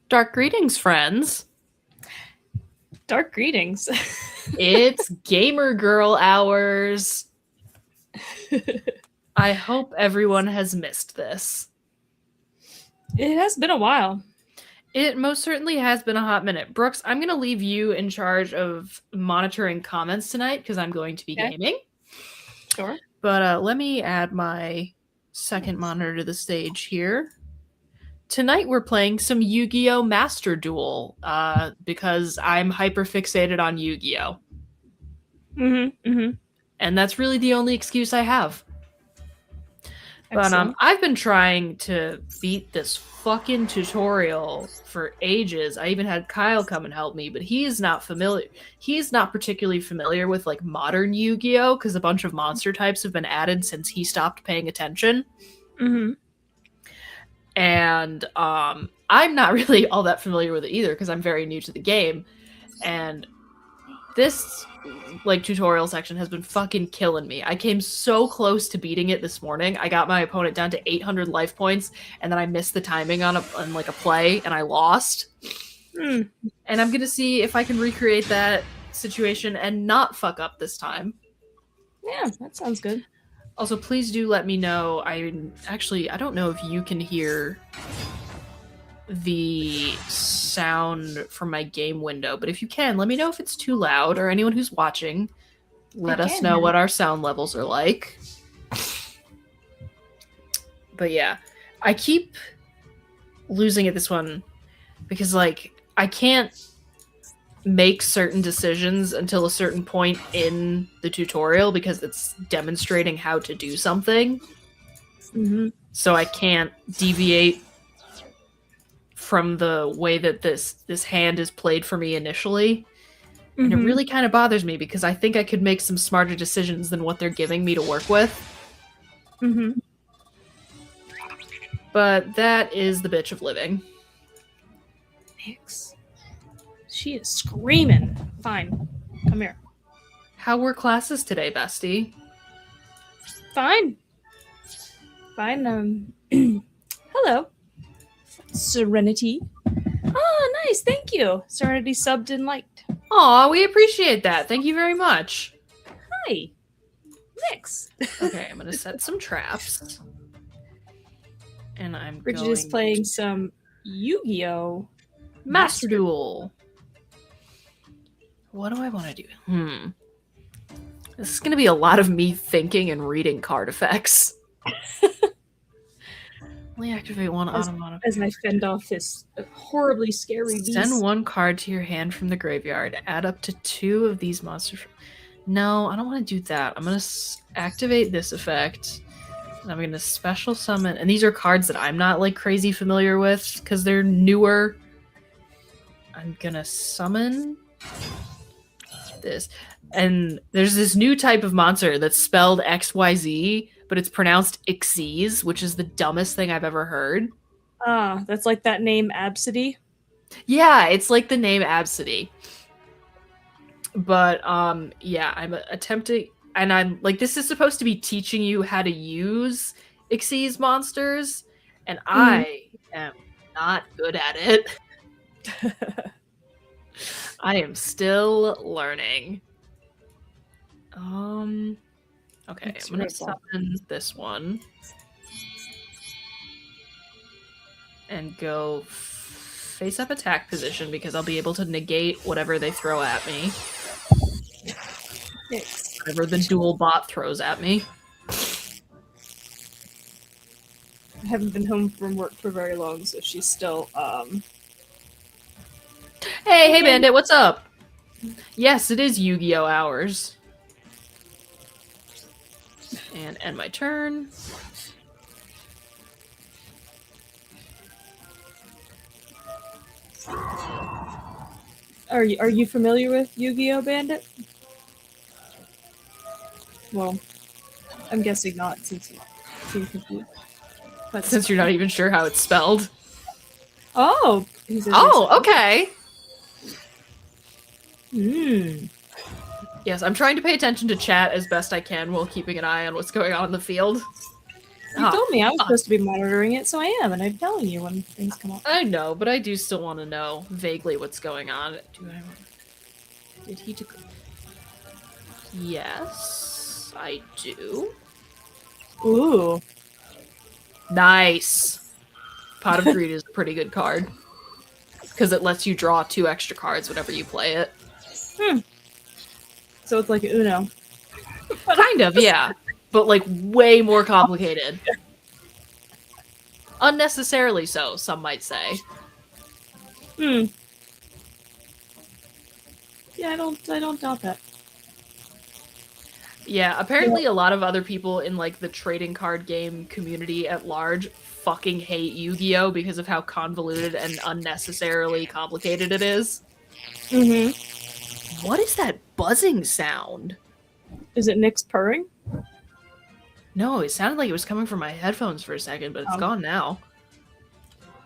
Dark greetings, friends. Dark greetings. It's Gamer Girl hours. I hope everyone has missed this. It has been a while. It most certainly has been a hot minute. Brooks, I'm going to leave you in charge of monitoring comments tonight because I'm going to be gaming. Sure. But let me add my second monitor to the stage here. Tonight we're playing some Yu-Gi-Oh! Master Duel because I'm hyper-fixated on Yu-Gi-Oh! And that's really the only excuse I have. But I've been trying to beat this fucking tutorial for ages. I even had Kyle come and help me, but he's not familiar. He's not particularly familiar with like modern Yu-Gi-Oh! Because a bunch of monster types have been added since he stopped paying attention. And I'm not really all that familiar with it either because I'm very new to the game. And this like tutorial section has been fucking killing me. I came so close to beating it this morning. I got my opponent down to 800 life points, and then I missed the timing on like a play, and I lost. And I'm gonna see if I can recreate that situation and not fuck up this time. Yeah, that sounds good. Also, please do let me know. I don't know if you can hear the sound from my game window, but if you can, let me know if it's too loud, or anyone who's watching, let us know what our sound levels are like. But yeah, I keep losing at this one because like I can't make certain decisions until a certain point in the tutorial because it's demonstrating how to do something. So I can't deviate from the way that this hand is played for me initially. And it really kind of bothers me because I think I could make some smarter decisions than what they're giving me to work with. But that is the bitch of living. Nix. She is screaming. Fine. Come here. How were classes today, bestie? Fine. Hello. Serenity. Oh, nice. Thank you. Serenity subbed and liked. Aw, we appreciate that. Thank you very much. Hi. Nix. Okay, I'm going to set some traps. And I'm Bridget is playing some Yu-Gi-Oh! Master Duel. What do I want to do? This is going to be a lot of me thinking and reading card effects. Only activate one automatic. As I fend off this horribly scary beast. Send one card to your hand from the graveyard. Add up to 2 of these monsters. No, I don't want to do that. I'm going to activate this effect. And I'm going to special summon. And these are cards that I'm not like crazy familiar with because they're newer. I'm going to summon this. And there's this new type of monster that's spelled XYZ, but it's pronounced Xyz, which is the dumbest thing I've ever heard. Ah, that's like that name Absidy? Yeah, it's like the name Absidy. But, yeah, I'm attempting... And I'm, like, this is supposed to be teaching you how to use Xyz monsters, and I am not good at it. I am still learning. Okay, I'm gonna summon this one. And go face-up attack position because I'll be able to negate whatever they throw at me. Whatever the dual bot throws at me. I haven't been home from work for very long, so she's still, Hey Bandit, what's up? Yes, it is Yu-Gi-Oh! Hours. And end my turn. Are you familiar with Yu-Gi-Oh! Bandit? Well, I'm guessing not since you seem confused. But since you're not even sure how it's spelled. Oh! Okay. Yes, I'm trying to pay attention to chat as best I can while keeping an eye on what's going on in the field. You told me I was fuck. supposed to be monitoring it, so I am, and I'm telling you when things come up. I know, but I do still want to know vaguely what's going on. Did he? Yes, I do. Ooh. Nice. Pot of Greed is a pretty good card because it lets you draw 2 extra cards whenever you play it. So it's like Uno. Kind of, yeah, but like way more complicated. Unnecessarily so, some might say. Yeah, I don't doubt that. Yeah, apparently a lot of other people in like the trading card game community at large fucking hate Yu-Gi-Oh because of how convoluted and unnecessarily complicated it is. What is that buzzing sound? Is it Nick's purring? No, it sounded like it was coming from my headphones for a second, but it's gone now.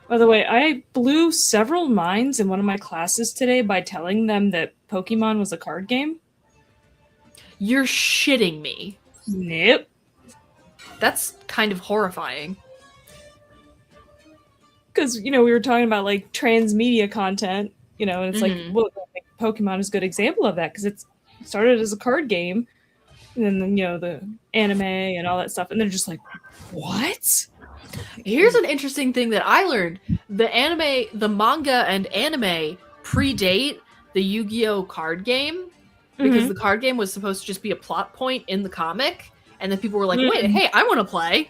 By the way, I blew several minds in one of my classes today by telling them that Pokemon was a card game. You're shitting me. Nope. That's kind of horrifying. Because, we were talking about, like, transmedia content, and it's like, well, Pokemon is a good example of that, because it started as a card game, and then, the anime and all that stuff, and they're just like, what? Here's an interesting thing that I learned. The manga and anime predate the Yu-Gi-Oh card game, because the card game was supposed to just be a plot point in the comic, and then people were like, wait, hey, I want to play.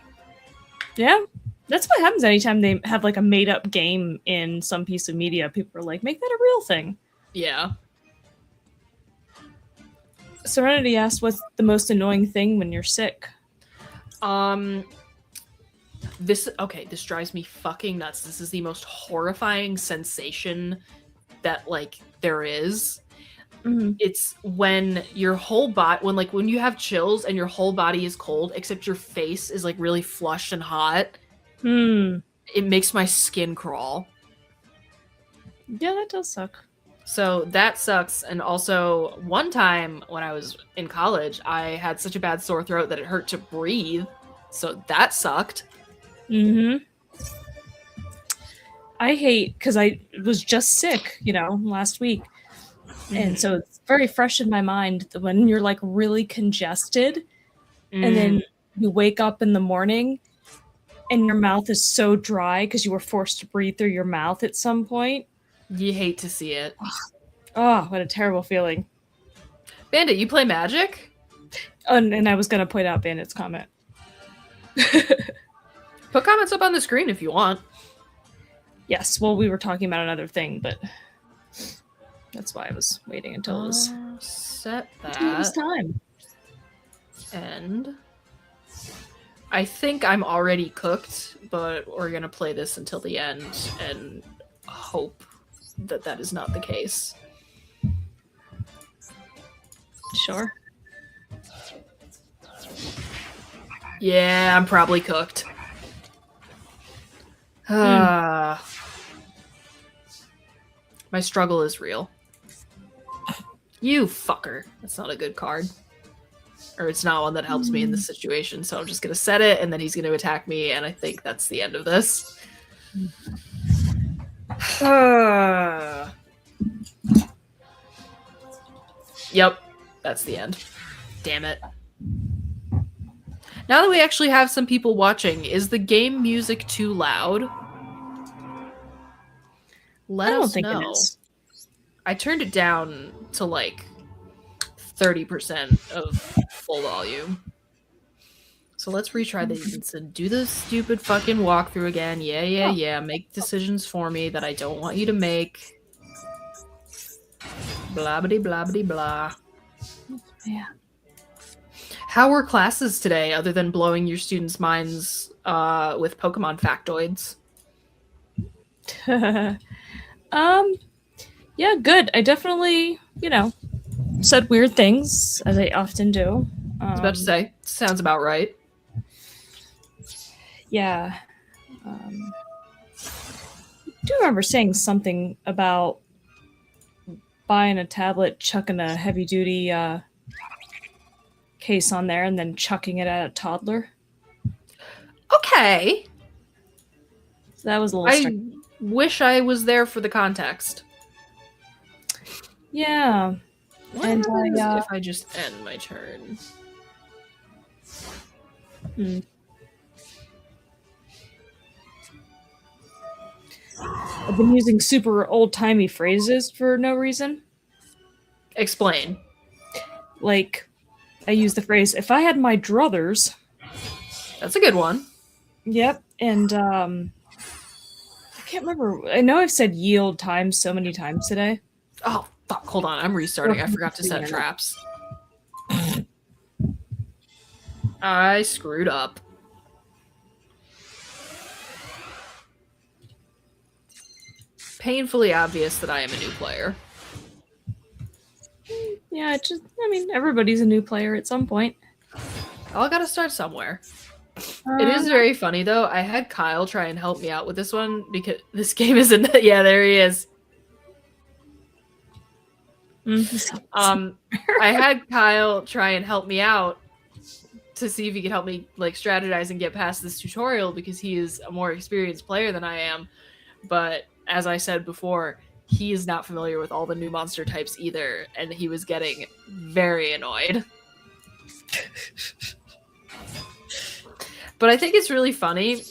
Yeah. That's what happens anytime they have like a made-up game in some piece of media. People are like, make that a real thing. Yeah. Serenity asked, what's the most annoying thing when you're sick? This drives me fucking nuts. This is the most horrifying sensation that like there is. It's when your whole body, when you have chills and your whole body is cold, except your face is like really flushed and hot. It makes my skin crawl. Yeah, that does suck. So that sucks. And also, one time when I was in college, I had such a bad sore throat that it hurt to breathe. So that sucked. I hate, because I was just sick, last week. And so it's very fresh in my mind that when you're like really congested and then you wake up in the morning and your mouth is so dry because you were forced to breathe through your mouth at some point. You hate to see it. Oh, what a terrible feeling. Bandit, you play Magic? And I was going to point out Bandit's comment. Put comments up on the screen if you want. Yes, well, we were talking about another thing, but that's why I was waiting until it was set that. It was time. And I think I'm already cooked, but we're gonna play this until the end and hope that that is not the case. Sure. Yeah, I'm probably cooked. My struggle is real. You fucker. That's not a good card. Or it's not one that helps me in this situation, so I'm just gonna set it, and then he's gonna attack me, and I think that's the end of this. Yep, that's the end. Damn it. Now that we actually have some people watching, is the game music too loud? Let us know. It is. I turned it down to like 30% of full volume. So let's retry this and do the stupid fucking walkthrough again. Yeah. Make decisions for me that I don't want you to make. Blah-bitty, blah. Yeah. How were classes today, other than blowing your students' minds with Pokemon factoids? Yeah, good. I definitely, said weird things, as I often do. I was about to say, sounds about right. Yeah. I do remember saying something about buying a tablet, chucking a heavy-duty case on there, and then chucking it at a toddler. Okay. So that was a little strange. Wish I was there for the context. Yeah. What happens if I just end my turn? I've been using super old-timey phrases for no reason. Explain. Like, I use the phrase, if I had my druthers. That's a good one. Yep, and I can't remember. I know I've said yield times so many times today. Oh, fuck. Hold on. I'm restarting. I forgot to set traps. I screwed up. Painfully obvious that I am a new player. Yeah, everybody's a new player at some point. I gotta start somewhere. It is very funny, though. I had Kyle try and help me out with this one, because this game isn't... Yeah, there he is. I had Kyle try and help me out to see if he could help me like strategize and get past this tutorial, because he is a more experienced player than I am. But as I said before, he is not familiar with all the new monster types either, and he was getting very annoyed. But I think it's really funny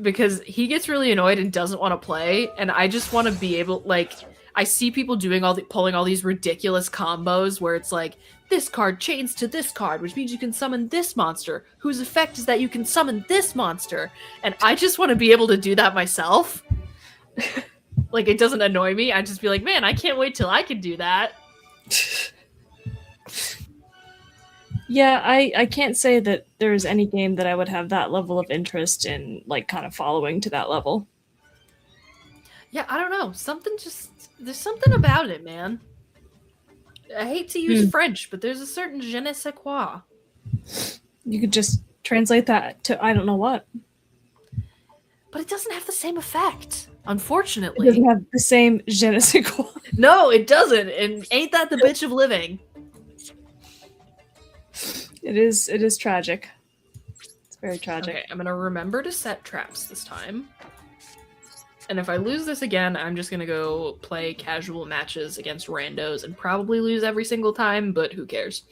because he gets really annoyed and doesn't want to play, and I just want to be able, like, I see people doing pulling all these ridiculous combos where it's like, this card chains to this card, which means you can summon this monster, whose effect is that you can summon this monster. And I just want to be able to do that myself. Like, it doesn't annoy me. I just be like, man, I can't wait till I can do that. Yeah, I can't say that there's any game that I would have that level of interest in, like, kind of following to that level. Yeah, I don't know. There's something about it, man. I hate to use French, but there's a certain je ne sais quoi. You could just translate that to I don't know what. But it doesn't have the same effect, unfortunately. It doesn't have the same je ne sais quoi. No, it doesn't. And ain't that the bitch of living? It is tragic. It's very tragic. Okay, I'm gonna remember to set traps this time. And if I lose this again, I'm just gonna go play casual matches against randos and probably lose every single time, but who cares?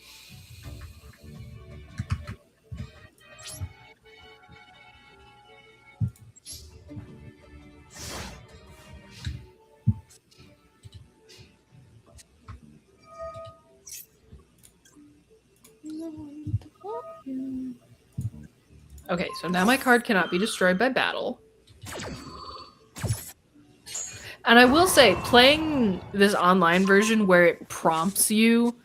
Okay, so now my card cannot be destroyed by battle. And I will say, playing this online version where it prompts you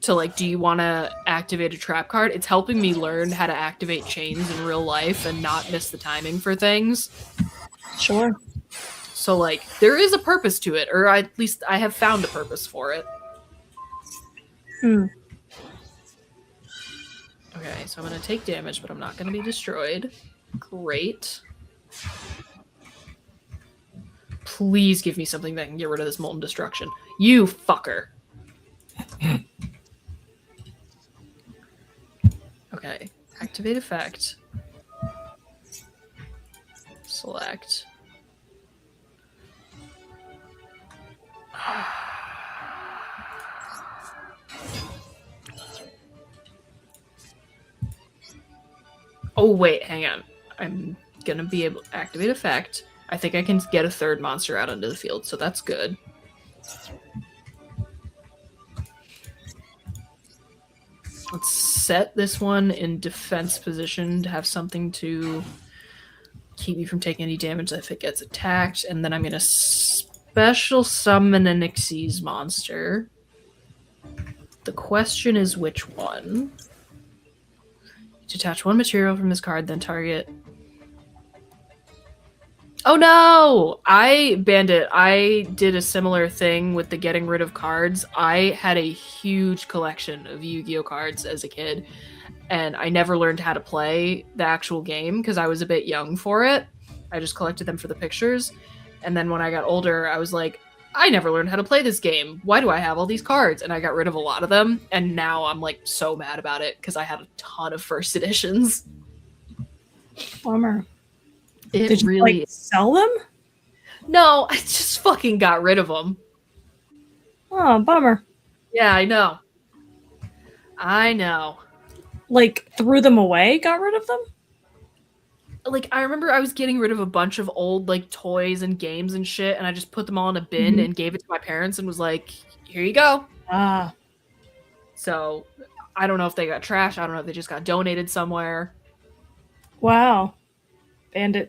to, like, do you want to activate a trap card? It's helping me learn how to activate chains in real life and not miss the timing for things. Sure. So, like, there is a purpose to it, or at least I have found a purpose for it. Okay, so I'm going to take damage, but I'm not going to be destroyed. Great. Please give me something that can get rid of this molten destruction. You fucker. Okay, activate effect. Select. Oh, wait, hang on. I'm gonna be able to activate effect. I think I can get a third monster out onto the field, so that's good. Let's set this one in defense position to have something to keep me from taking any damage if it gets attacked, and then I'm gonna special summon an Xyz monster. The question is which one? Detach one material from this card, then target. Oh no! I banned it. I did a similar thing with the getting rid of cards. I had a huge collection of Yu-Gi-Oh cards as a kid, and I never learned how to play the actual game because I was a bit young for it. I just collected them for the pictures. And then when I got older, I was like, I never learned how to play this game. Why do I have all these cards? And I got rid of a lot of them. And now I'm like so mad about it because I had a ton of first editions. Bummer. Did you really sell them? No, I just fucking got rid of them. Oh, bummer. Yeah, I know. I know. Threw them away, got rid of them? I remember I was getting rid of a bunch of old toys and games and shit, and I just put them all in a bin and gave it to my parents and was like, here you go. Ah. So I don't know if they got trashed. I don't know if they just got donated somewhere. Wow. And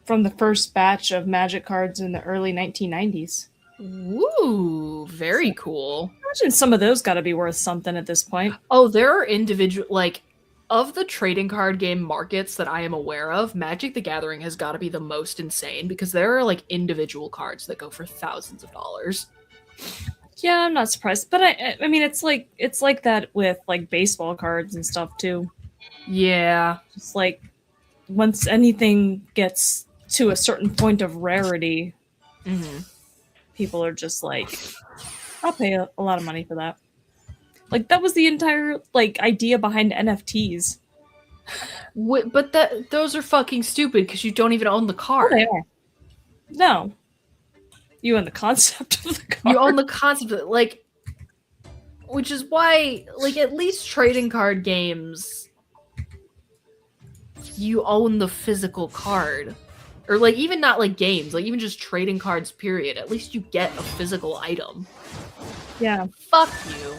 from the first batch of Magic cards in the early 1990s. Ooh, very cool. Imagine some of those got to be worth something at this point. Oh, there are individual of the trading card game markets that I am aware of, Magic the Gathering has got to be the most insane because there are individual cards that go for thousands of dollars. Yeah, I'm not surprised, but I mean it's like that with baseball cards and stuff too. Yeah. Just once anything gets to a certain point of rarity, people are just I'll pay a lot of money for that. That was the entire idea behind NFTs. But those are fucking stupid because you don't even own the card. Oh, they are. No. You own the concept of the card. You own the concept of it, which is why, at least trading card games, you own the physical card. Or, even not, games. Even just trading cards, period. At least you get a physical item. Yeah. Fuck you.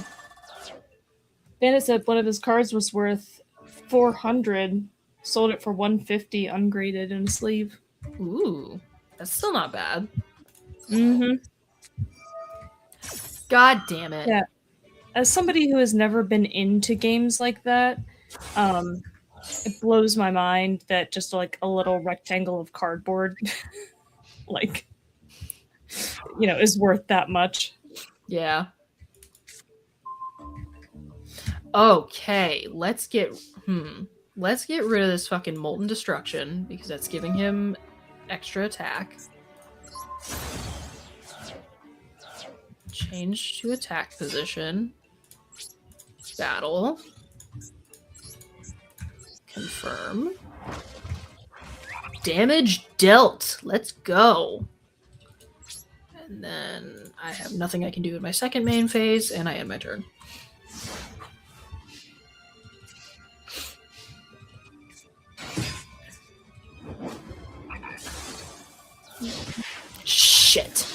Bandit said one of his cards was worth $400. Sold it for $150 ungraded in a sleeve. Ooh. That's still not bad. Mm-hmm. God damn it. Yeah. As somebody who has never been into games like that, it blows my mind that just a little rectangle of cardboard is worth that much. Yeah. Okay, let's get rid of this fucking Molten Destruction because that's giving him extra attack. Change to attack position. Battle. Confirm. Damage dealt. Let's go. And then I have nothing I can do in my second main phase, and I end my turn. Shit.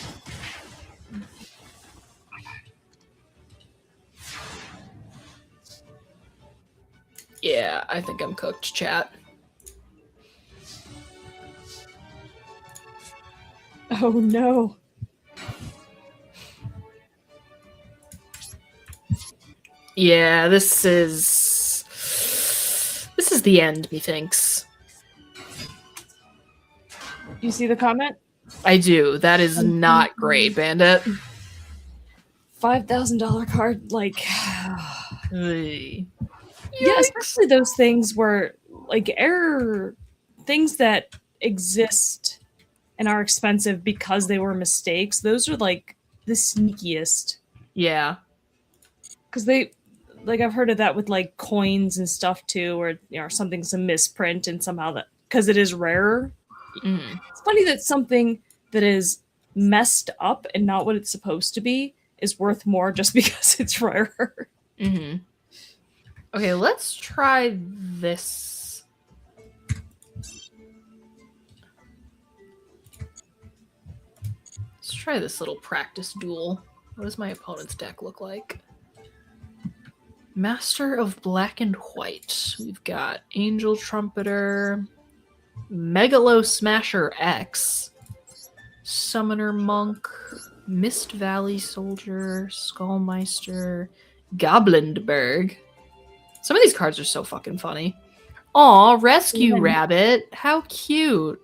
Yeah, I think I'm cooked, chat. Oh no. Yeah, this is the end, methinks. You see the comment? I do. That is not great, Bandit. $5,000 card, Yeah, especially those things where error things that exist and are expensive because they were mistakes. Those are the sneakiest. Yeah. Because they I've heard of that with coins and stuff too, where something's a misprint and somehow that because it is rarer. It's funny that something that is messed up and not what it's supposed to be is worth more just because it's rarer. Okay, let's try this. Let's try this little practice duel. What does my opponent's deck look like? Master of Black and White. We've got Angel Trumpeter, Megalo Smasher X, Summoner Monk, Mist Valley Soldier, Skullmeister, Goblinberg. Some of these cards are so fucking funny. Aw, Rescue Rabbit. How cute.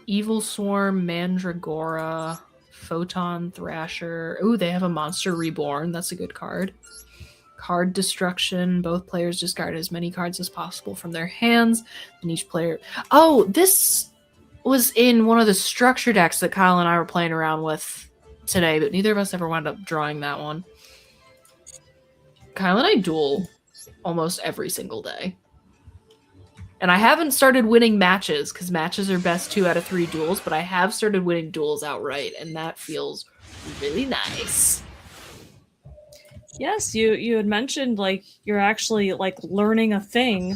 Evil Swarm, Mandragora, Photon Thrasher. Ooh, they have a Monster Reborn. That's a good card. Card Destruction. Both players discard as many cards as possible from their hands. And each player... Oh, this was in one of the structure decks that Kyle and I were playing around with today, but neither of us ever wound up drawing that one. Kyle and I duel almost every single day. And I haven't started winning matches because matches are best 2 out of 3 duels, but I have started winning duels outright, and that feels really nice. Yes, you had mentioned like you're actually like learning a thing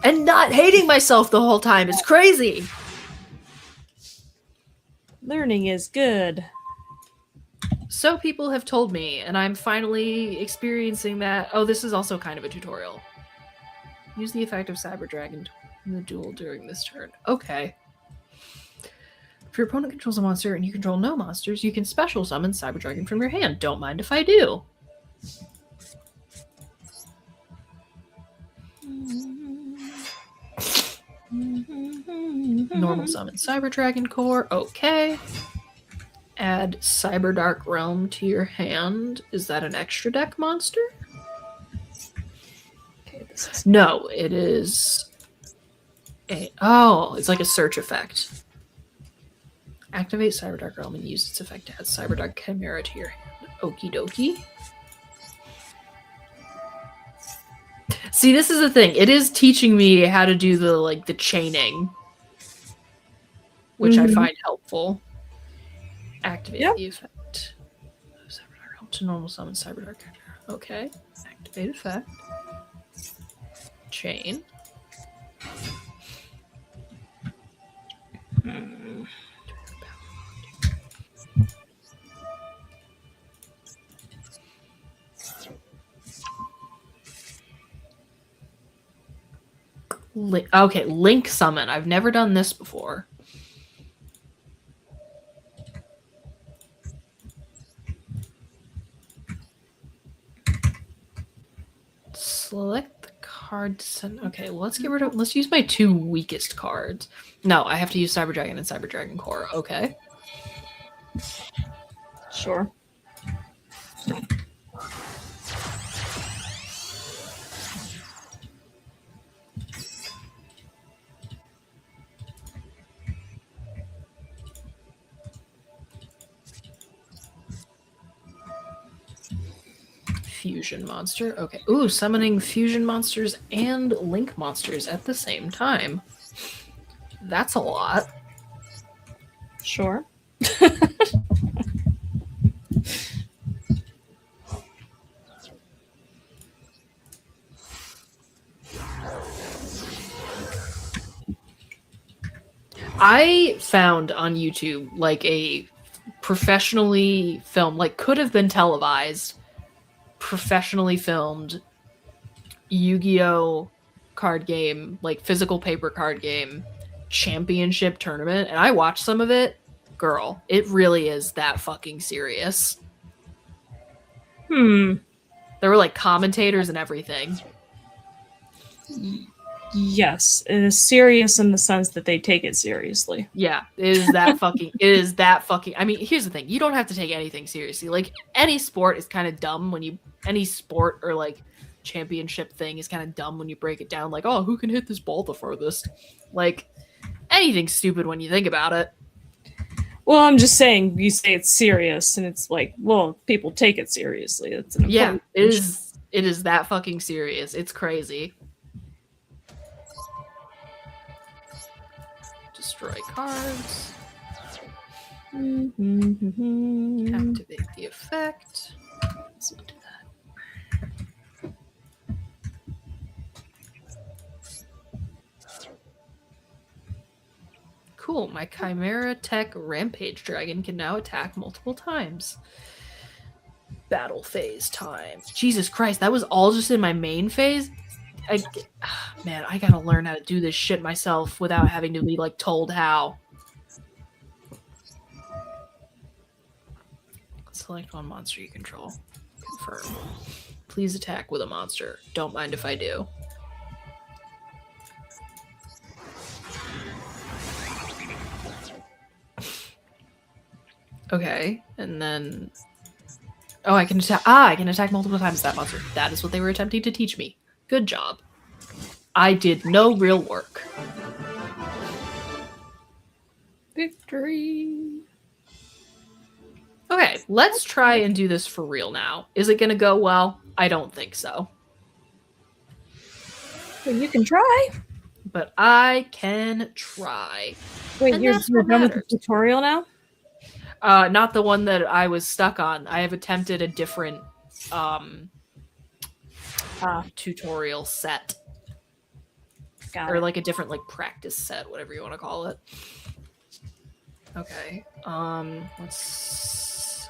and not hating myself the whole time. It's crazy. Learning is good. So people have told me, and I'm finally experiencing that. Oh, this is also kind of a tutorial. Use the effect of Cyber Dragon in the duel during this turn. Okay. If your opponent controls a monster and you control no monsters, you can special summon Cyber Dragon from your hand. Don't mind if I do. Normal summon Cyber Dragon Core. Okay. Add Cyber Dark Realm to your hand. Is that an extra deck monster? Okay, this is... No, it is it's like a search effect. Activate Cyber Dark Realm and use its effect to add Cyber Dark Chimera to your hand. Okie dokie. See, this is the thing. It is teaching me how to do the chaining, which I find helpful. Activate the effect. Cyber Dark Realm to normal summon Cyber Dark Chimera. Okay. Activate effect. Chain. Okay, Link Summon. I've never done this before. Select the card to send. Okay, well, let's use my 2 weakest cards. No, I have to use Cyber Dragon and Cyber Dragon Core. Okay. Sure. Fusion monster. Okay. Ooh, summoning fusion monsters and link monsters at the same time. That's a lot. Sure. I found on YouTube like a professionally filmed, like could have been televised, professionally filmed Yu-Gi-Oh card game, like physical paper card game championship tournament, and I watched some of it. Girl, it really is that fucking serious. There were like commentators and everything. Yes, it is serious in the sense that they take it seriously. Yeah, it is that fucking. I mean, here's the thing: you don't have to take anything seriously. Like any sport is kind of dumb when any sport or like championship thing is kind of dumb when you break it down. Like, oh, who can hit this ball the furthest? Like anything's stupid when you think about it. Well, I'm just saying, you say it's serious, and it's like, well, people take it seriously. It's an important It is that fucking serious. It's crazy. Destroy cards. Activate the effect. Let's do that. Cool. My Chimera Tech Rampage Dragon can now attack multiple times. Battle phase time. Jesus Christ, that was all just in my main phase? Man, I gotta learn how to do this shit myself without having to be like told how. Select one monster you control. Confirm. Please attack with a monster. Don't mind if I do. Okay, and then... Oh, I can attack... I can attack multiple times with that monster. That is what they were attempting to teach me. Good job. I did no real work. Victory. Okay, let's try and do this for real now. Is it gonna go well? I don't think so. Well, you can try. but I can try. Wait, And you're that's what done with the matters. tutorial now? Not the one that I was stuck on. I have attempted a different tutorial set. Got or it. like a different like practice set, whatever you want to call it. Okay. Let's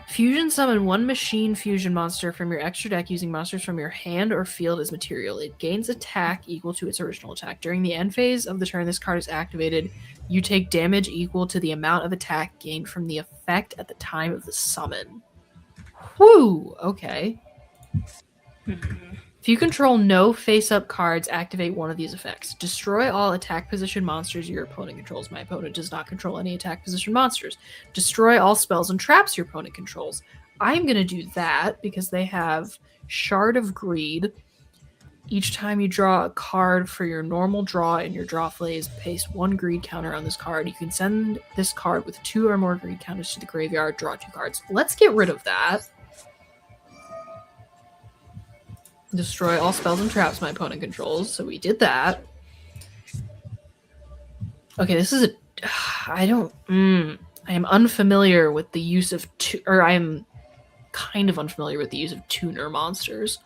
fusion summon one machine fusion monster from your extra deck using monsters from your hand or field as material. It gains attack equal to its original attack. During the end phase of the turn this card is activated, you take damage equal to the amount of attack gained from the effect at the time of the summon. Whew, okay. If you control no face-up cards, activate one of these effects. Destroy all attack position monsters your opponent controls. My opponent does not control any attack position monsters. Destroy all spells and traps your opponent controls. I'm going to do that because they have Shard of Greed. Each time you draw a card for your normal draw in your draw phase, paste one greed counter on this card. You can send this card with 2 or more greed counters to the graveyard, draw 2 cards. Let's get rid of that. Destroy all spells and traps my opponent controls. So we did that. Okay, this is a... I don't... I am unfamiliar with the use of... I am kind of unfamiliar with the use of tuner monsters.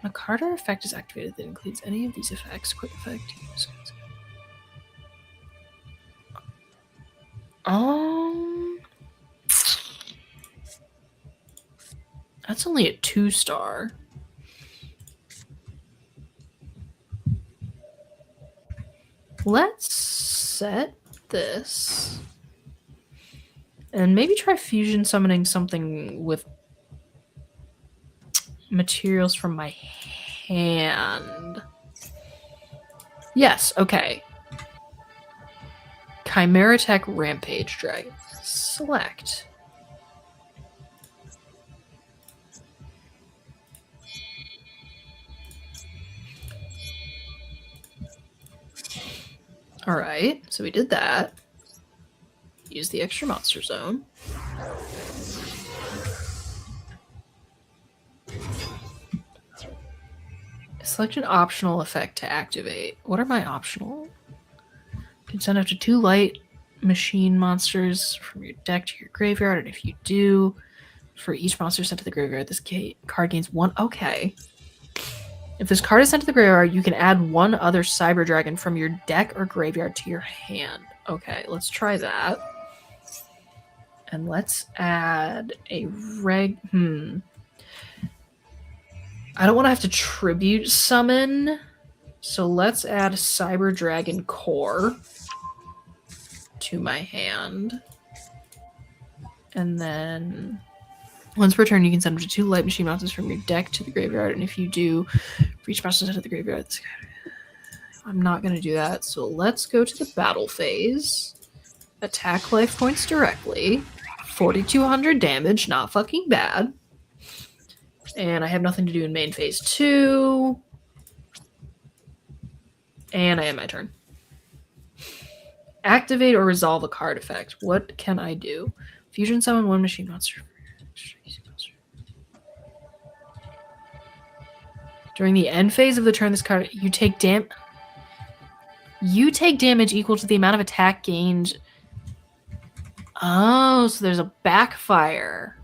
When a card or effect is activated that includes any of these effects, quick effect... That's only a 2-star. Let's set this. And maybe try fusion summoning something with materials from my hand. Yes, okay. Chimera Tech Rampage Dragon. Select. Alright, so we did that. Use the extra monster zone. Select an optional effect to activate. What are my optional? You can send up to 2 light machine monsters from your deck to your graveyard, and if you do, for each monster sent to the graveyard, this card gains 1. Okay. If this card is sent to the graveyard, you can add 1 other Cyber Dragon from your deck or graveyard to your hand. Okay, let's try that. And let's add a I don't want to have to tribute summon, so let's add Cyber Dragon Core to my hand. And then once per turn, you can send up to 2 light machine monsters from your deck to the graveyard, and if you do, for each monster sent to the graveyard, I'm not going to do that, so let's go to the battle phase. Attack life points directly. 4,200 damage, not fucking bad. And I have nothing to do in main phase 2. And I end my turn. Activate or resolve a card effect. What can I do? Fusion summon 1 machine monster. During the end phase of the turn, this card you take damage equal to the amount of attack gained. Oh, so there's a backfire.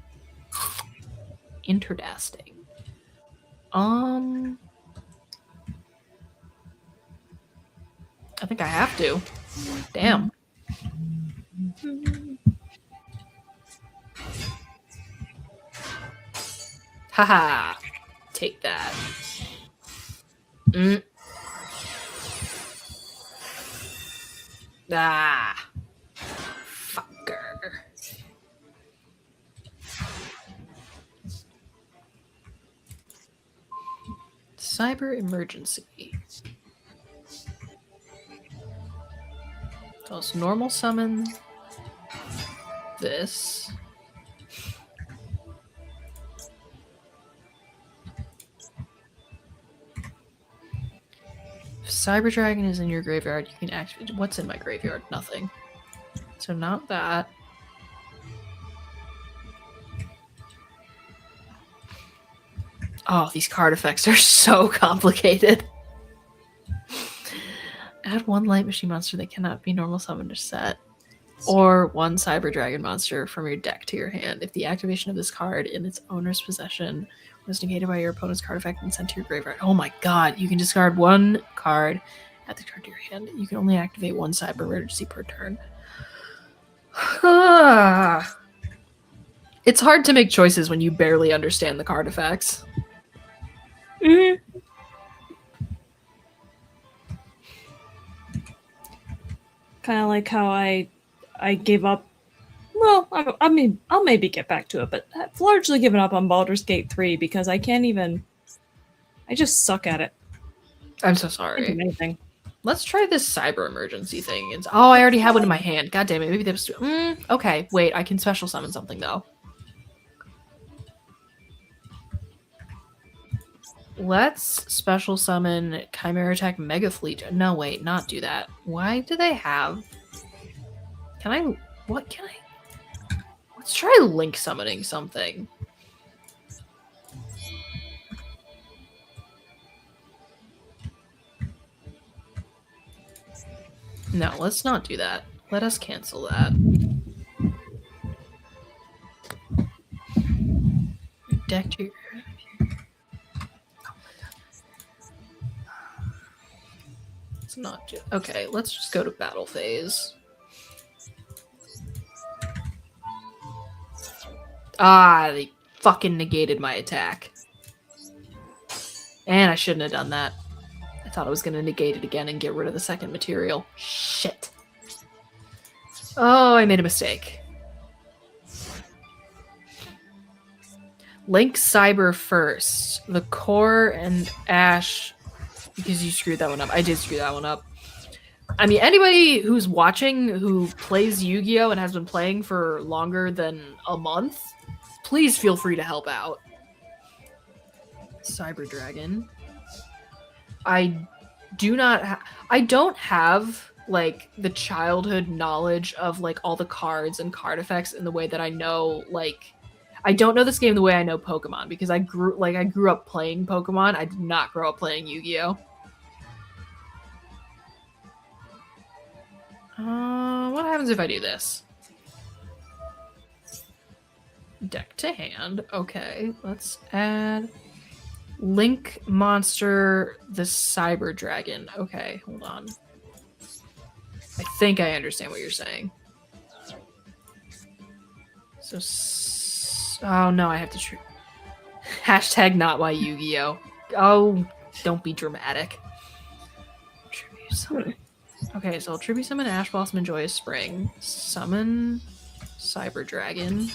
Interesting. I think I have to. Damn. Haha. Take that. Ah. Fucker. Cyber emergency. So it's normal summon this. If Cyber Dragon is in your graveyard, you can activate. What's in my graveyard? Nothing. So not that. Oh, these card effects are so complicated. Add one light machine monster that cannot be normal summoned or set. Or one Cyber Dragon monster from your deck to your hand. If the activation of this card in its owner's possession was negated by your opponent's card effect and sent to your graveyard. Oh my god, you can discard one card, add the card to your hand. You can only activate one Cyber Emergency per turn. It's hard to make choices when you barely understand the card effects. Mm-hmm. Kind of like how I gave up. Well, I mean, I'll maybe get back to it, but I've largely given up on Baldur's Gate 3 because I can't even. I just suck at it. I'm so sorry. I can't do anything. Let's try this Cyber Emergency thing. Oh, I already have one in my hand. God damn it. Maybe that was... okay, wait. I can special summon something, though. Let's special summon Chimera Attack Mega Fleet. No, wait. Not do that. Why do they have... Can I... What can I... Let's try Link summoning something. No, let's not do that. Let us cancel that. Deck to your... Let's not do... Okay, let's just go to battle phase. Ah, they fucking negated my attack. And I shouldn't have done that. I thought I was going to negate it again and get rid of the second material. Shit. Oh, I made a mistake. Link Cyber first. The core and Ash... Because you screwed that one up. I did screw that one up. I mean, anybody who's watching who plays Yu-Gi-Oh! And has been playing for longer than a month, please feel free to help out. Cyber Dragon. I don't have, like, the childhood knowledge of, like, all the cards and card effects in the way that I know, like... I don't know this game the way I know Pokemon, because I grew up playing Pokemon. I did not grow up playing Yu-Gi-Oh! What happens if I do this? Deck to hand. Okay, let's add Link Monster, the Cyber Dragon. Okay, hold on. I think I understand what you're saying. So... Oh, no, I have to... Hashtag not my Yu-Gi-Oh! Oh, don't be dramatic. Tribute summon. Okay, so I'll tribute summon Ash Blossom and Joyous Spring. Summon Cyber Dragon.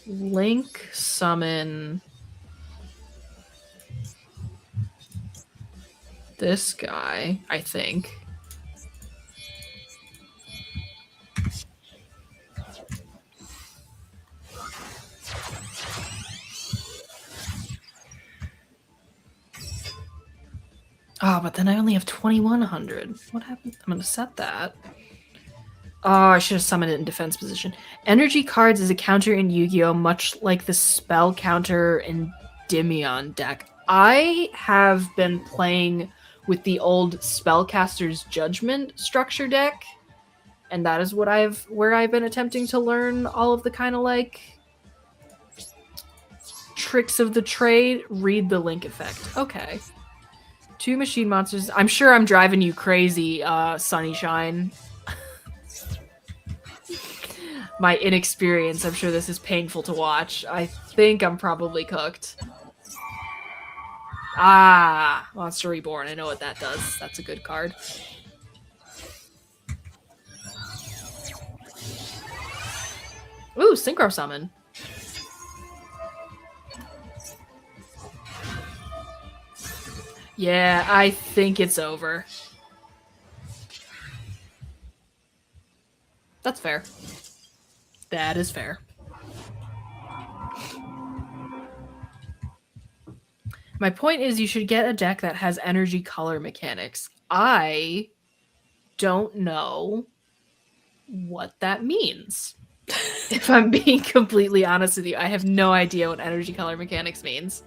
Link summon... this guy, I think. Oh, but then I only have 2100. What happened? I'm going to set that. Oh, I should have summoned it in defense position. Energy cards is a counter in Yu-Gi-Oh! Much like the spell counter in Dimion deck. I have been playing with the old Spellcaster's Judgment structure deck, and that is where I've been attempting to learn all of the kind of, like, tricks of the trade. Read the Link effect. Okay. 2 machine monsters. I'm sure I'm driving you crazy, Sunnyshine. My inexperience, I'm sure this is painful to watch. I think I'm probably cooked. Ah, Monster Reborn. I know what that does. That's a good card. Ooh, Synchro Summon. Yeah, I think it's over. That's fair. That is fair. My point is you should get a deck that has energy color mechanics. I don't know what that means. If I'm being completely honest with you, I have no idea what energy color mechanics means.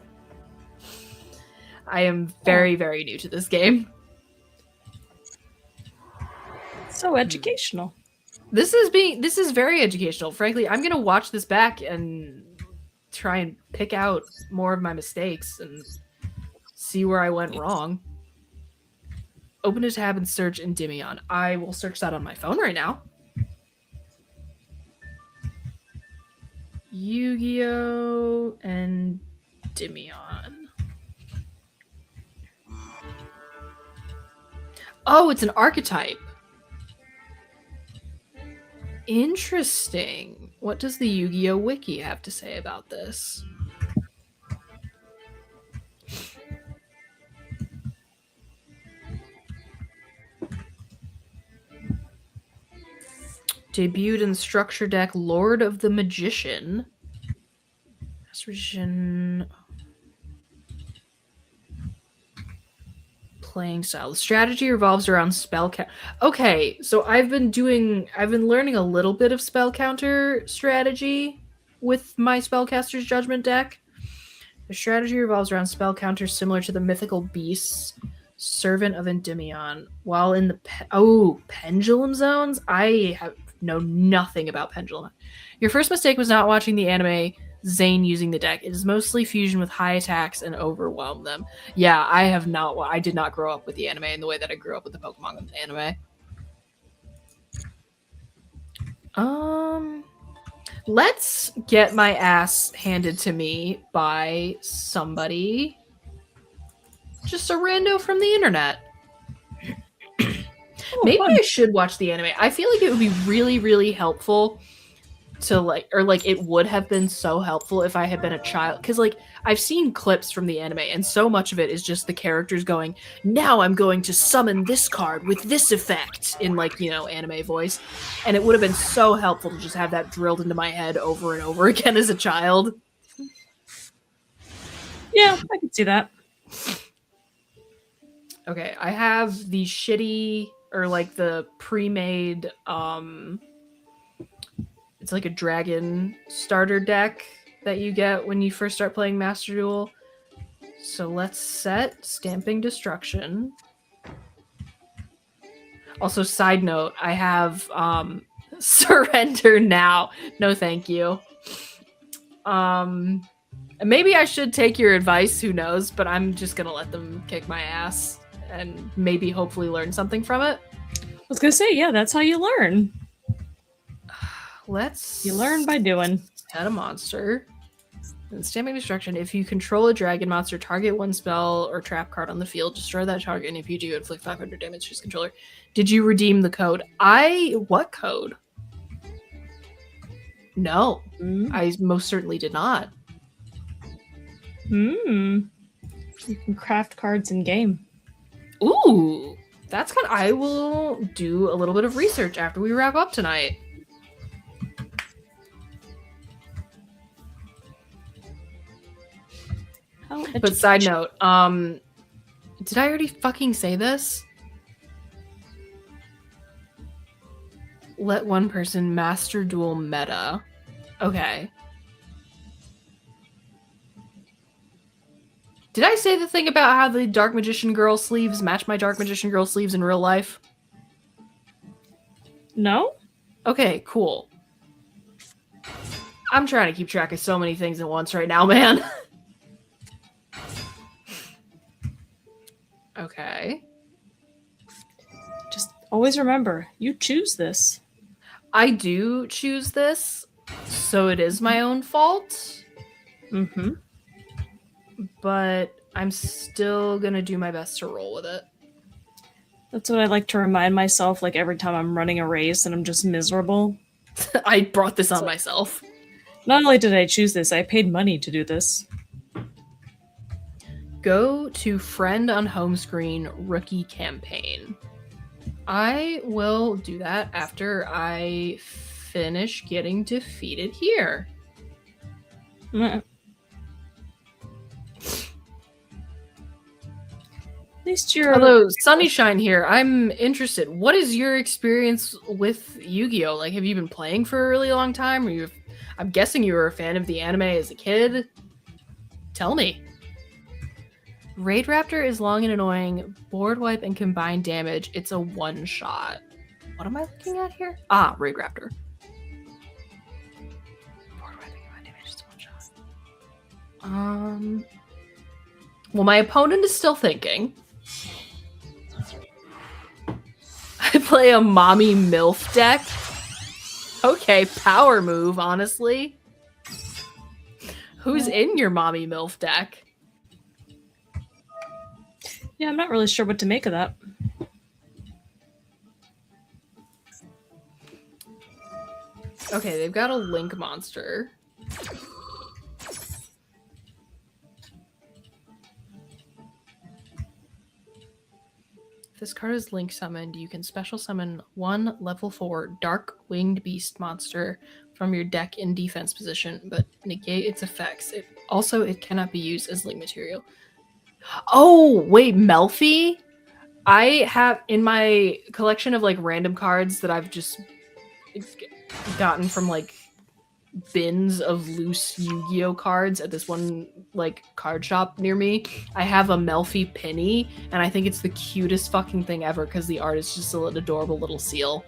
I am very, very new to this game. So educational. This is very educational. Frankly, I'm gonna watch this back and try and pick out more of my mistakes and see where I went wrong. Open a tab and search Endymion. I will search that on my phone right now. Yu-Gi-Oh! Endymion. Oh, it's an archetype. Interesting. What does the Yu-Gi-Oh! Wiki have to say about this? Debuted in structure deck Lord of the Magician. Master Magician. Playing style. The strategy revolves around spell count. Okay, so I've been learning a little bit of spell counter strategy with my Spellcaster's Judgment deck. The strategy revolves around spell counters similar to the mythical beasts, Servant of Endymion. While in the pendulum zones, I know nothing about pendulum. Your first mistake was not watching the anime Zane using the deck. It is mostly fusion with high attacks and overwhelm them. Yeah, I did not grow up with the anime in the way that I grew up with the Pokemon anime. Let's get my ass handed to me by somebody. Just a rando from the internet. Maybe fun. I should watch the anime. I feel like it would be really, really helpful to it would have been so helpful if I had been a child. Because I've seen clips from the anime and so much of it is just the characters going, now I'm going to summon this card with this effect in anime voice. And it would have been so helpful to just have that drilled into my head over and over again as a child. Yeah, I can see that. Okay, I have the shitty the pre-made it's like a dragon starter deck that you get when you first start playing Master Duel. So let's set Stamping Destruction. Also, side note, I have Surrender Now. No thank you. Maybe I should take your advice, who knows, but I'm just gonna let them kick my ass and maybe hopefully learn something from it. I was gonna say, yeah, that's how you learn. You learn by doing. Set a monster. And Stamping Destruction. If you control a dragon monster, target one spell or trap card on the field, destroy that target, and if you do, inflict 500 damage to his controller. Did you redeem the code? What code? No. I most certainly did not. You can craft cards in game. Ooh. That's kind of, I will do a little bit of research after we wrap up tonight. But side note, did I already fucking say this? Let one person Master Duel meta. Okay. Did I say the thing about how the Dark Magician Girl sleeves match my Dark Magician Girl sleeves in real life? No? Okay, cool. I'm trying to keep track of so many things at once right now, man. Okay. Just always remember, you choose this. I do choose this, so it is my own fault. Mm-hmm. But I'm still gonna do my best to roll with it. That's what I like to remind myself, every time I'm running a race and I'm just miserable. I brought this on myself. Not only did I choose this, I paid money to do this. Go to Friend on Home Screen Rookie Campaign. I will do that after I finish getting defeated here. At least you're... Hello, Sunnyshine here. I'm interested. What is your experience with Yu-Gi-Oh? Have you been playing for a really long time? I'm guessing you were a fan of the anime as a kid. Tell me. Raid Raptor is long and annoying. Board wipe and combined damage. It's a one-shot. What am I looking at here? Ah, Rig Raptor. Well, my opponent is still thinking. I play a mommy MILF deck. Okay, power move, honestly. Who's in your mommy MILF deck? Yeah, I'm not really sure what to make of that. Okay, they've got a Link monster. If this card is Link summoned, you can special summon one level 4 Dark Winged Beast monster from your deck in defense position, but negate its effects. It cannot be used as Link material. Oh, wait, Melfi? I have in my collection of like random cards that I've just gotten from like bins of loose Yu-Gi-Oh cards at this one like card shop near me. I have a Melfi Penny, and I think it's the cutest fucking thing ever because the art is just an adorable little seal.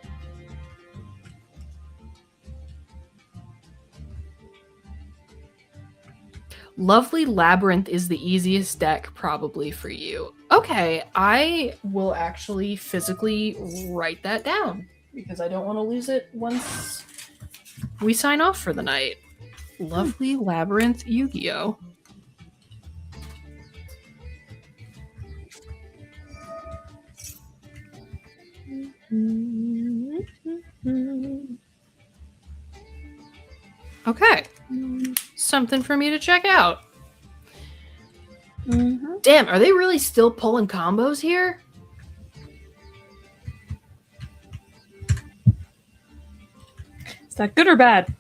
Lovely Labyrinth is the easiest deck probably for you. Okay, I will actually physically write that down because I don't want to lose it once we sign off for the night. Lovely Labyrinth Yu-Gi-Oh! Okay. Something for me to check out. Mm-hmm. Damn, are they really still pulling combos here? Is that good or bad?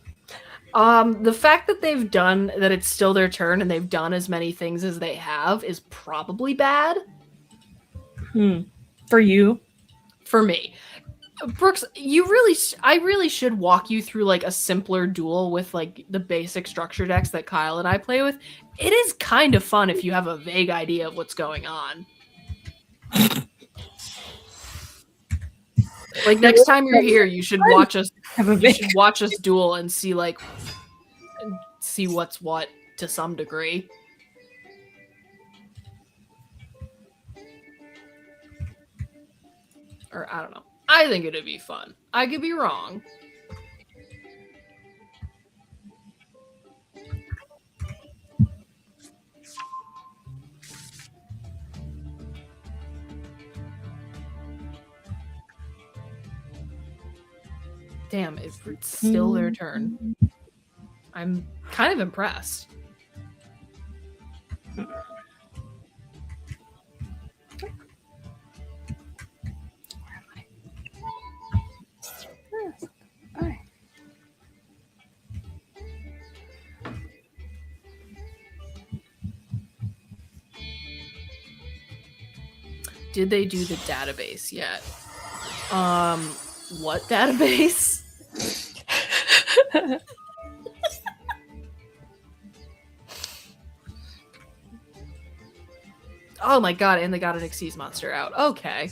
The fact that they've done that it's still their turn and they've done as many things as they have is probably bad. For you? For me. Brooks, I really should walk you through like a simpler duel with like the basic structure decks that Kyle and I play with. It is kind of fun if you have a vague idea of what's going on. Like next time you're here, you should watch us duel and see what's what to some degree. Or I don't know. I think it'd be fun. I could be wrong. Damn, it's still their turn. I'm kind of impressed. Did they do the database yet? What database? Oh my god, and they got an Xyz monster out. Okay.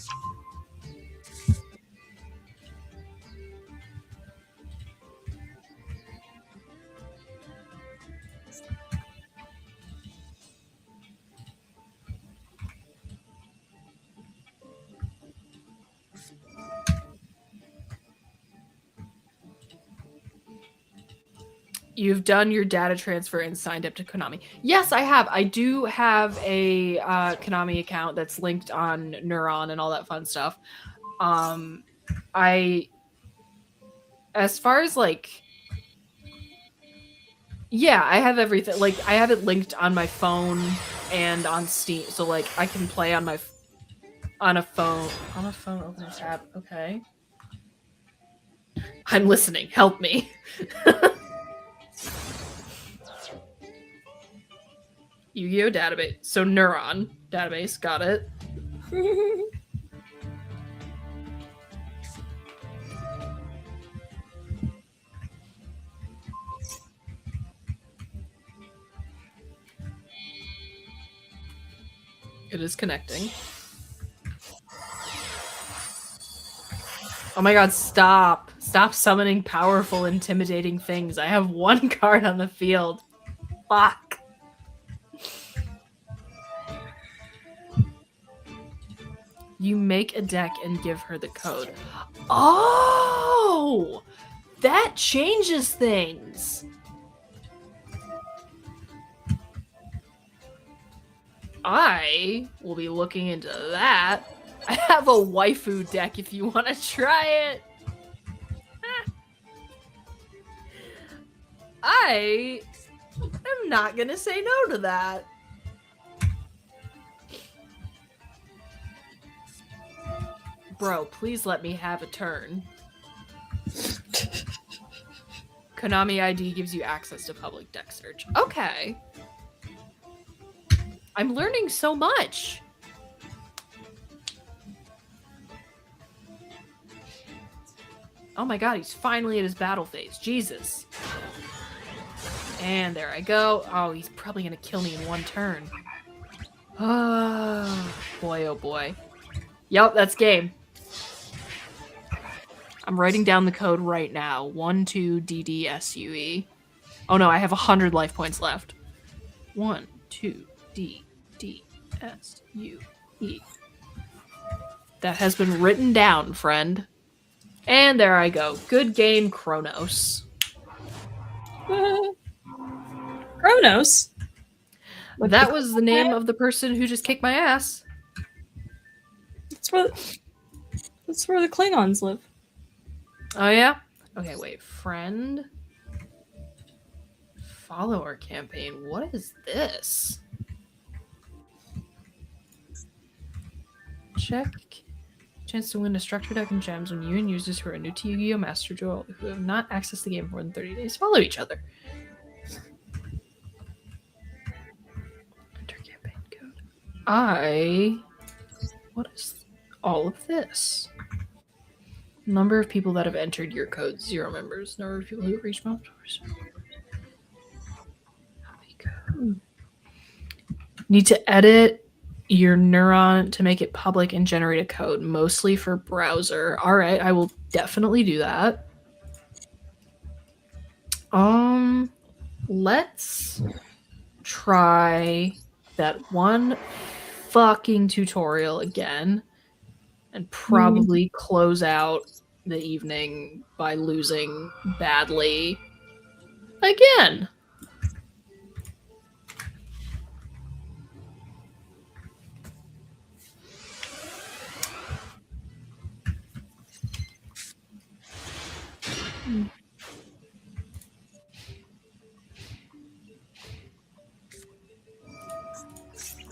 You've done your data transfer and signed up to Konami. Yes, I have. I do have a Konami account that's linked on Neuron and all that fun stuff. As far as like, yeah, I have everything. Like, I have it linked on my phone and on Steam, so like I can play on a phone. Open a tab. Okay. I'm listening. Help me. Yu-Gi-Oh database. So Neuron database. Got it. It is connecting. Oh my god, stop. Stop summoning powerful, intimidating things. I have one card on the field. Fuck. You make a deck and give her the code. Oh! That changes things. I will be looking into that. I have a waifu deck if you want to try it. I am not going to say no to that. Bro, please let me have a turn. Konami ID gives you access to public deck search. Okay. I'm learning so much. Oh my god, he's finally at his battle phase. Jesus. And there I go. Oh, he's probably going to kill me in one turn. Oh, boy, oh boy. Yep, that's game. I'm writing down the code right now. 12DDSUE. Oh no, I have 100 life points left. 12DDSUE. That has been written down, friend. And there I go. Good game, Kronos. Kronos? That was the name of the person who just kicked my ass. That's where the Klingons live. Oh, yeah? Okay, wait. Friend. Follow our campaign. What is this? Check. Chance to win a structure deck and gems when you and users who are new to Yu-Gi-Oh! Master Duel who have not accessed the game for more than 30 days follow each other. Enter campaign code. What is all of this? Number of people that have entered your code, 0 members. Number of people who have reached milestones. Need to edit your neuron to make it public and generate a code, mostly for browser. All right, I will definitely do that. Let's try that one fucking tutorial again and probably close out the evening by losing badly again.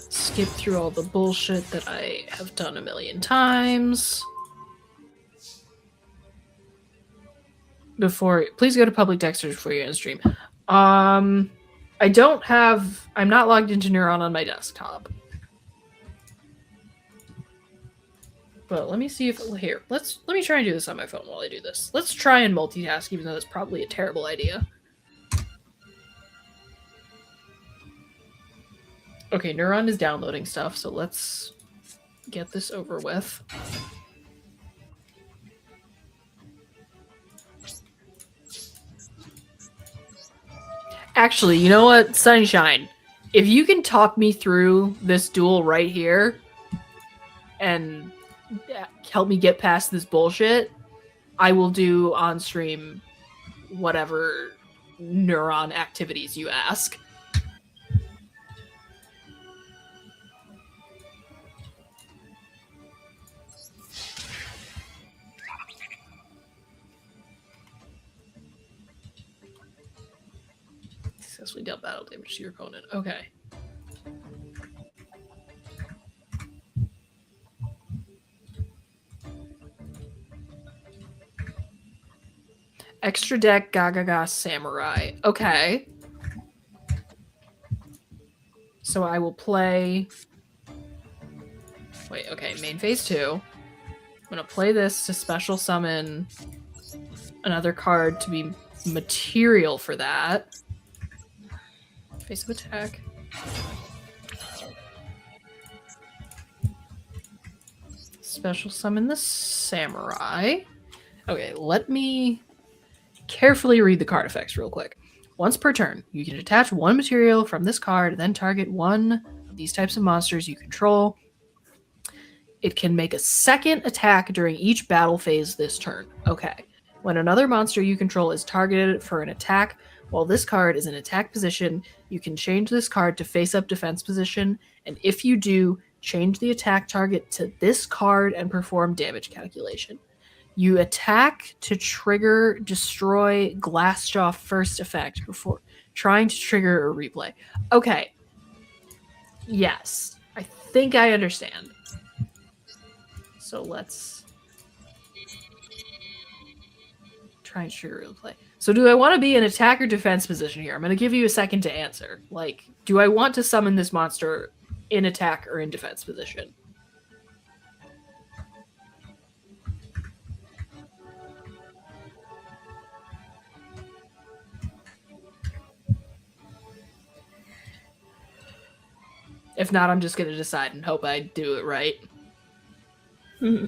Skip through all the bullshit that I have done a million times. Please go to public deck search before you end stream. I'm not logged into Neuron on my desktop. But let me see if here. Let me try and do this on my phone while I do this. Let's try and multitask, even though that's probably a terrible idea. Okay, Neuron is downloading stuff, so let's get this over with. Actually, you know what? Sunshine, if you can talk me through this duel right here and help me get past this bullshit, I will do on stream whatever Neuron activities you ask. Successfully dealt battle damage to your opponent. Okay. Extra deck Gagaga Samurai. Okay. So I will play... Wait, okay. Main phase 2. I'm going to play this to special summon another card to be material for that. Face of attack. Special summon the Samurai. Okay, let me carefully read the card effects real quick. Once per turn, you can detach one material from this card, then target one of these types of monsters you control. It can make a second attack during each battle phase this turn. Okay. When another monster you control is targeted for an attack, while this card is in attack position, you can change this card to face-up defense position, and if you do, change the attack target to this card and perform damage calculation. You attack to trigger destroy Glassjaw first effect before trying to trigger a replay. Okay. Yes. I think I understand. So let's try and trigger replay. So do I want to be in attack or defense position here? I'm going to give you a second to answer. Like, do I want to summon this monster in attack or in defense position? If not, I'm just going to decide and hope I do it right. Mm-hmm.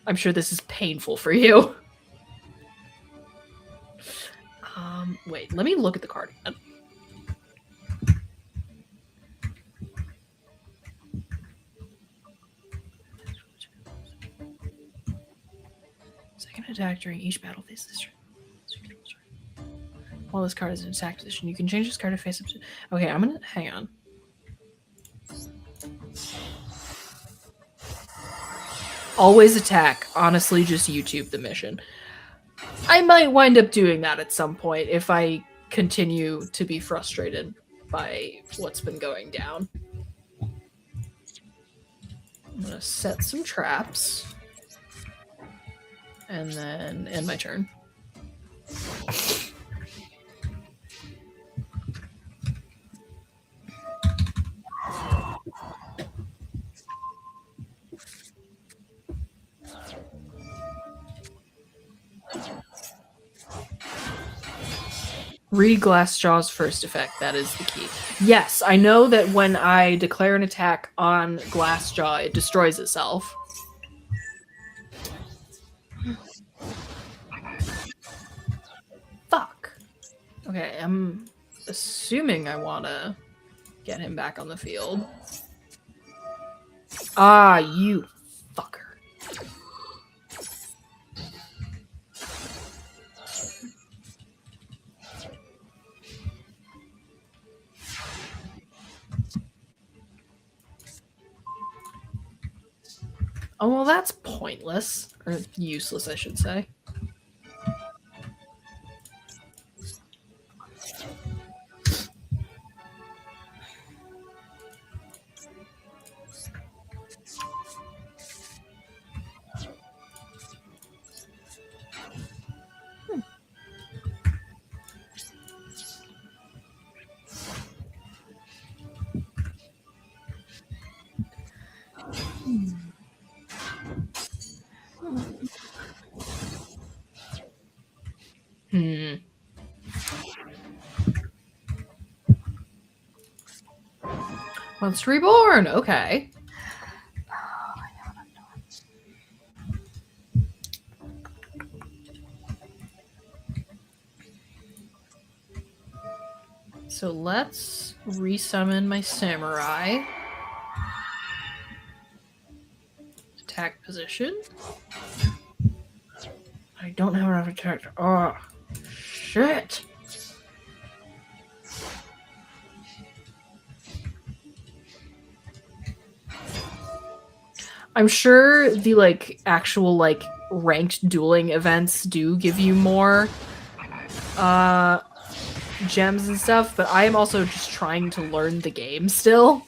I'm sure this is painful for you. Wait, let me look at the card again. Second attack during each battle phase this turn. While this card is in attack position, you can change this card to face up to... Okay, I'm gonna... Hang on. Always attack. Honestly, just YouTube the mission. I might wind up doing that at some point if I continue to be frustrated by what's been going down. I'm gonna set some traps. And then end my turn. Read Glassjaw's first effect. That is the key. Yes, I know that when I declare an attack on Glassjaw, it destroys itself. Fuck. Okay, I'm assuming I want to get him back on the field. Ah, you fucker. Oh, well, that's pointless. Or useless, I should say. Monster Reborn, okay. So let's resummon my samurai. Attack position. I don't have enough attack. Oh, shit. I'm sure the actual ranked dueling events do give you more gems and stuff, but I am also just trying to learn the game still.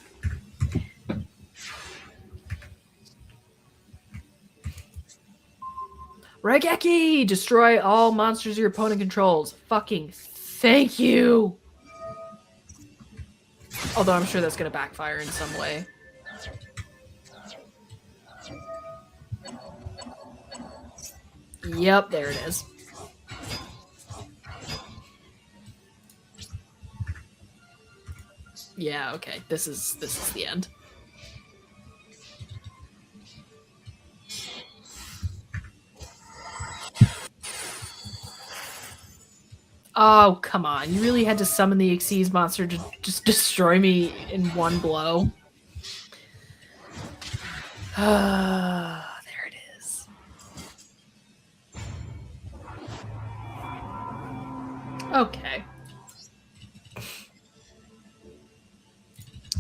Raigeki! Destroy all monsters your opponent controls. Fucking thank you! Although I'm sure that's gonna backfire in some way. Yep, there it is. Yeah, okay. This is the end. Oh, come on. You really had to summon the Xyz monster to just destroy me in one blow. There it is. Okay.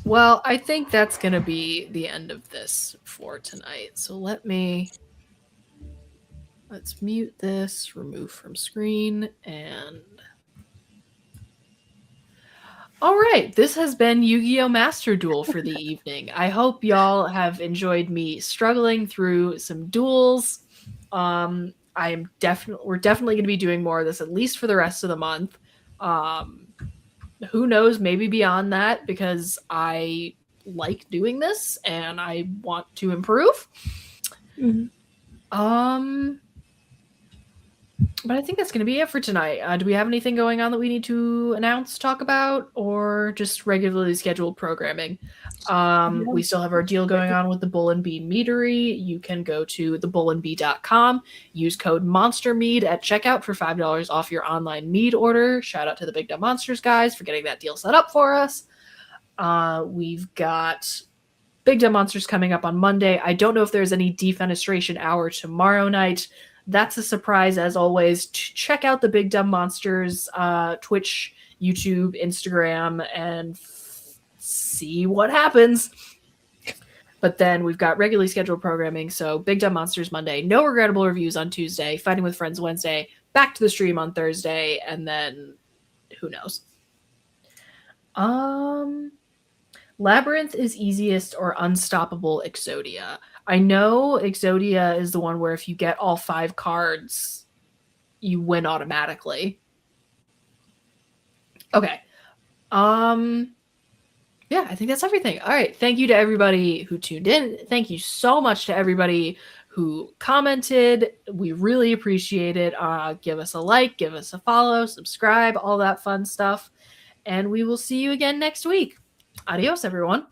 Well, I think that's going to be the end of this for tonight. So let's mute this, remove from screen, and all right, this has been Yu-Gi-Oh! Master Duel for the evening. I hope y'all have enjoyed me struggling through some duels. We're definitely going to be doing more of this, at least for the rest of the month. Who knows, maybe beyond that, because I like doing this and I want to improve. Mm-hmm. But I think that's going to be it for tonight. Do we have anything going on that we need to announce, talk about, or just regularly scheduled programming? We still have our deal going on with the Bull and Bee Meadery. You can go to thebullandbee.com, use code MONSTERMEAD at checkout for $5 off your online mead order. Shout out to the Big Dumb Monsters guys for getting that deal set up for us. We've got Big Dumb Monsters coming up on Monday. I don't know if there's any defenestration hour tomorrow night. That's a surprise, as always. Check out the Big Dumb Monsters Twitch, YouTube, Instagram, and see what happens. But then we've got regularly scheduled programming. So Big Dumb Monsters Monday, No Regrettable Reviews on Tuesday, Fighting with Friends Wednesday, back to the stream on Thursday, and then who knows? Labyrinth is easiest or Unstoppable Exodia. I know Exodia is the one where if you get all 5 cards, you win automatically. Okay. Yeah, I think that's everything. All right. Thank you to everybody who tuned in. Thank you so much to everybody who commented. We really appreciate it. Give us a like, give us a follow, subscribe, all that fun stuff. And we will see you again next week. Adios, everyone.